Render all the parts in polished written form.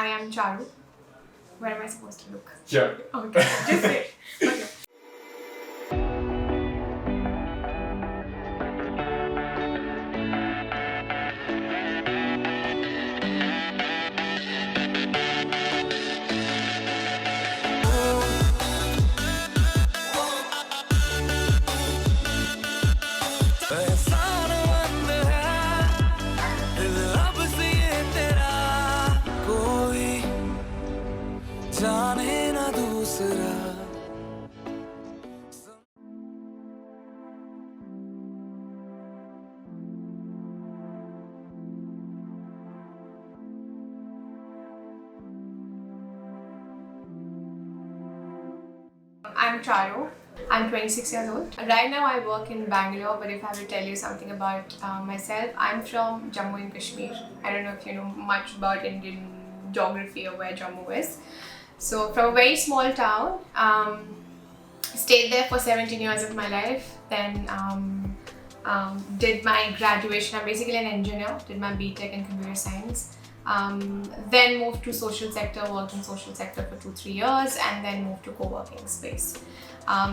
I am Charu. Where am I supposed to look? Yeah. Okay, just say. Okay. जाने ना दूसरा I'm Charu. I'm 26 years old. Right now I work in Bangalore, but if I have to tell you something about myself, I'm from Jammu and Kashmir. I don't know if you know much about Indian geography or where Jammu is. So from a very small town, stayed there for 17 years of my life, then did my graduation. I'm basically an engineer, did my BTech in computer science. Then moved to social sector, worked in social sector for 2-3 years, and then moved to co-working space.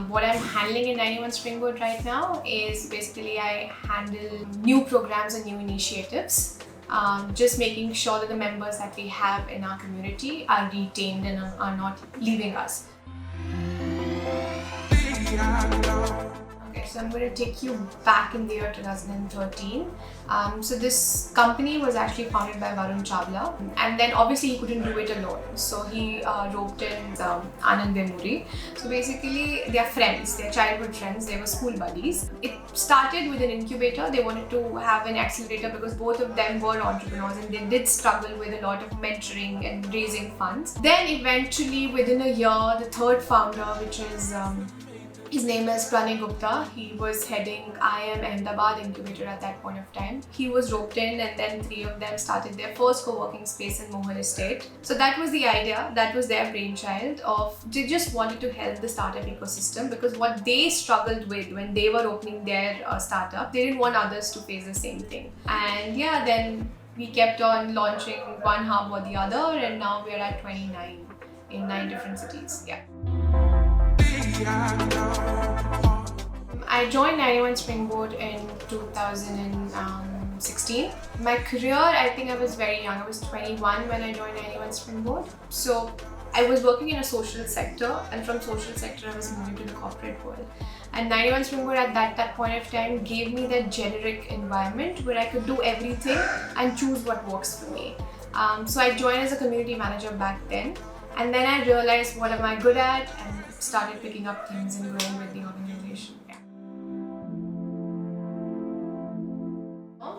What I'm handling in 91 Springboard right now is basically I handle new programs and new initiatives, just making sure that the members that we have in our community are retained and are not leaving us. Okay, so I'm going to take you back in the year 2013. So this company was actually founded by Varun Chawla, and then obviously he couldn't do it alone. So he roped in Anand Vemuri. So basically they're friends, they're childhood friends, they were school buddies. It started with an incubator. They wanted to have an accelerator because both of them were entrepreneurs and they did struggle with a lot of mentoring and raising funds. Then eventually within a year, the third founder, which is his name is Pranay Gupta. He was heading IIM Ahmedabad incubator at that point of time. He was roped in, and then 3 of them started their first co-working space in Mohal Estate. So that was the idea, that was their brainchild of, they just wanted to help the startup ecosystem because what they struggled with when they were opening their startup, they didn't want others to face the same thing. And yeah, then we kept on launching one hub or the other, and now we're at 29 in 9 different cities. Yeah. I joined 91 Springboard in 2016. My career, I think I was very young. I was 21 when I joined 91 Springboard. So I was working in a social sector, and from social sector I was moving to the corporate world. And 91 Springboard at that point of time gave me that generic environment where I could do everything and choose what works for me. So I joined as a community manager back then. And then I realized what am I good at and started picking up things and growing with the organization. Yeah.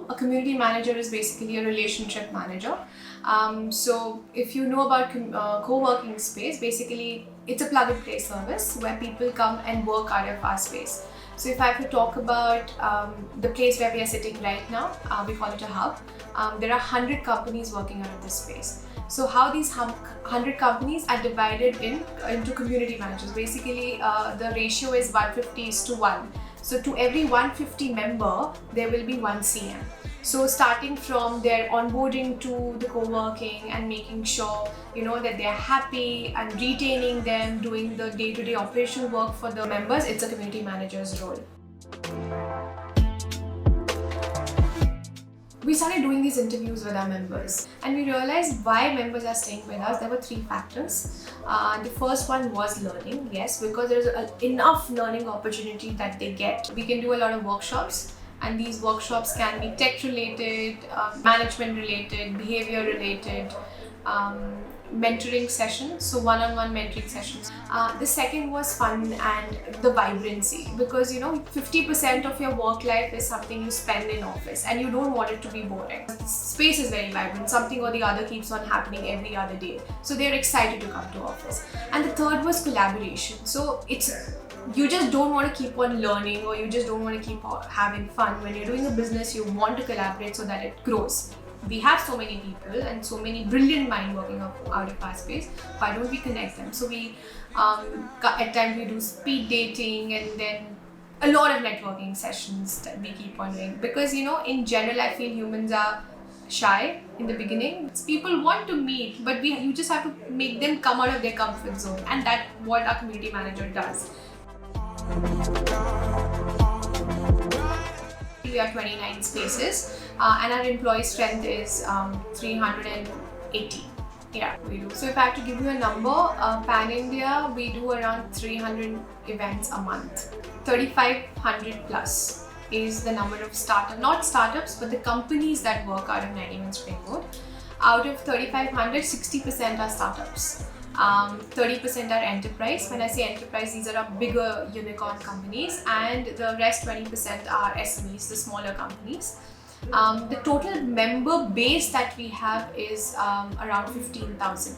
A community manager is basically a relationship manager. So if you know about co-working space, basically it's a plug-and-play service where people come and work out of our space. So if I have to talk about the place where we are sitting right now, we call it a hub. There are 100 companies working out of this space. So how these 100 companies are divided into community managers. Basically, the ratio is 150:1. So to every 150 member, there will be one CM. So starting from their onboarding to the co-working and making sure that they are happy and retaining them, doing the day-to-day operational work for the members, it's a community manager's role. We started doing these interviews with our members and we realized why members are staying with us. There were 3 factors. The first one was learning, yes, because there is enough learning opportunity that they get. We can do a lot of workshops, and these workshops can be tech related, management related, behavior related, mentoring sessions, so one-on-one mentoring sessions. The second was fun and the vibrancy, because 50% of your work life is something you spend in office and you don't want it to be boring. Space is very vibrant, something or the other keeps on happening every other day, so they're excited to come to office. And the third was collaboration, so you just don't want to keep on learning, or you just don't want to keep having fun. When you're doing a business, you want to collaborate so that it grows. We have so many people and so many brilliant minds working out of our space. Why don't we connect them? So we, at times we do speed dating, and then a lot of networking sessions that we keep on doing. Because in general, I feel humans are shy in the beginning. People want to meet, but you just have to make them come out of their comfort zone, and that's what our community manager does. We are 29 spaces, and our employee strength is 380. Yeah, we do. So if I have to give you a number, pan-India, we do around 300 events a month. 3,500 plus is the number of not startups, but the companies that work out of 91 Springwood. Out of 3,500, 60% are startups. 30% are enterprise. When I say enterprise, these are our bigger unicorn companies, and the rest 20% are SMEs, the smaller companies. The total member base that we have is around 15,000.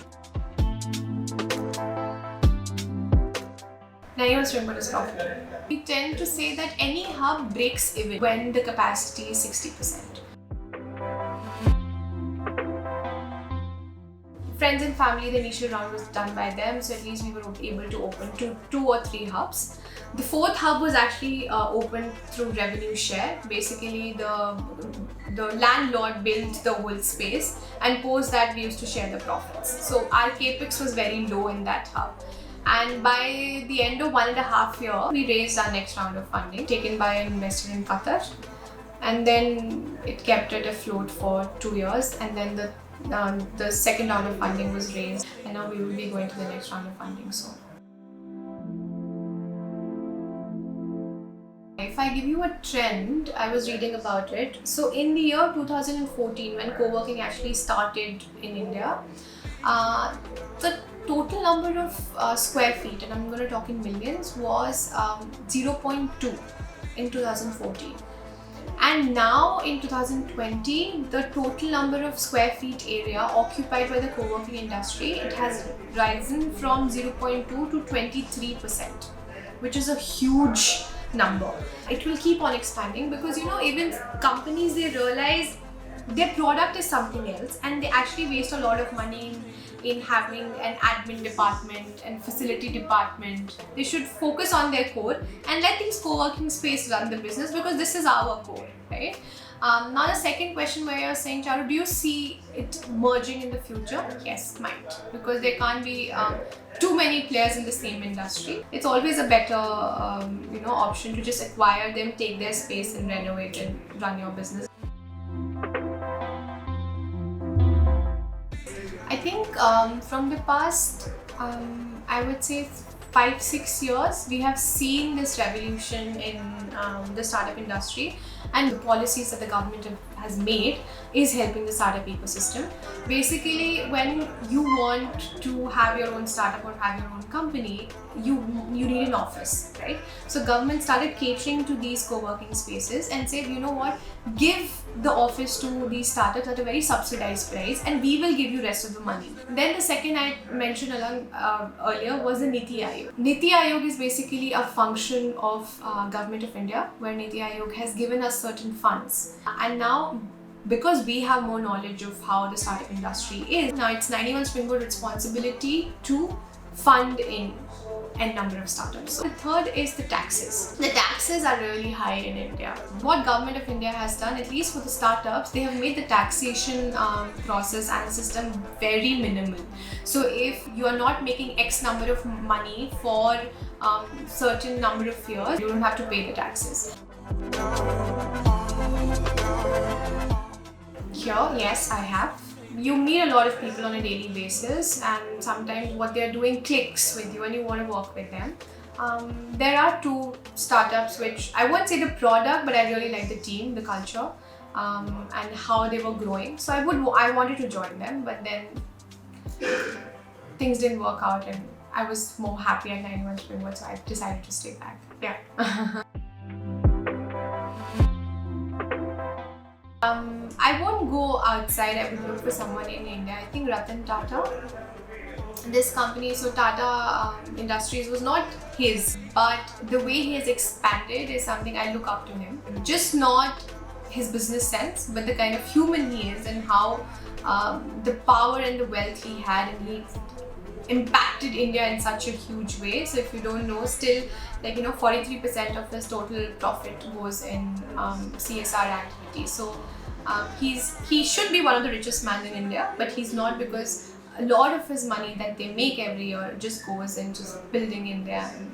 91 Springwood is profitable. We tend to say that any hub breaks even when the capacity is 60%. Friends and family, the initial round was done by them, so at least we were able to open two or three hubs. The fourth hub was actually opened through revenue share. Basically, the landlord built the whole space, and post that we used to share the profits. So our capex was very low in that hub. And by the end of 1.5 years, we raised our next round of funding, taken by an investor in Qatar. And then it kept it afloat for 2 years, and then the second round of funding was raised, and now we will be going to the next round of funding soon. If I give you a trend, I was reading about it. So in the year 2014, when co-working actually started in India, the total number of square feet, and I'm going to talk in millions, was 0.2 in 2014. And now in 2020, the total number of square feet area occupied by the co-working industry, it has risen from 0.2 to 23%, which is a huge number. It will keep on expanding because even companies, they realize their product is something else, and they actually waste a lot of money in having an admin department and facility department. They should focus on their core and let these co-working space run the business, because this is our core, right? Now the second question where you're saying, Charu, do you see it merging in the future? Yes, might, because there can't be too many players in the same industry. It's always a better option to just acquire them, take their space and renovate and run your business. I think from the past, I would say 5-6 years, we have seen this revolution in the startup industry, and the policies that the government has made is helping the startup ecosystem. Basically, when you want to have your own startup or have your own company, you need an office, right? So government started catering to these co-working spaces and said, you know what, give the office to these startups at a very subsidized price, and we will give you rest of the money. Then the second I mentioned earlier was the Niti Aayog. Niti Aayog is basically a function of Government of India, where Niti Aayog has given us certain funds. And now, because we have more knowledge of how the startup industry is, now it's 91 Springwood responsibility to fund in n number of startups. So the third is the taxes. The taxes are really high in India. What Government of India has done, at least for the startups, they have made the taxation process and the system very minimal. So if you are not making X number of money for certain number of years, you don't have to pay the taxes. Here, yes, I have. You meet a lot of people on a daily basis, and sometimes what they're doing clicks with you and you want to work with them. There are two startups which I won't say the product, but I really like the team, the culture, and how they were growing. So I wanted to join them, but then things didn't work out and I was more happy at 91 Springwood, so I decided to stay back. Yeah. I won't go outside. I would look for someone in India. I think Ratan Tata. This company, so Tata Industries was not his, but the way he has expanded is something I look up to him. Just not his business sense, but the kind of human he is and how the power and the wealth he had, and he impacted India in such a huge way. So if you don't know, still 43% of his total profit goes in CSR activities. So He should be one of the richest man in India, but he's not, because a lot of his money that they make every year just goes into building India and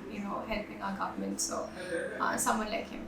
helping our government. So someone like him.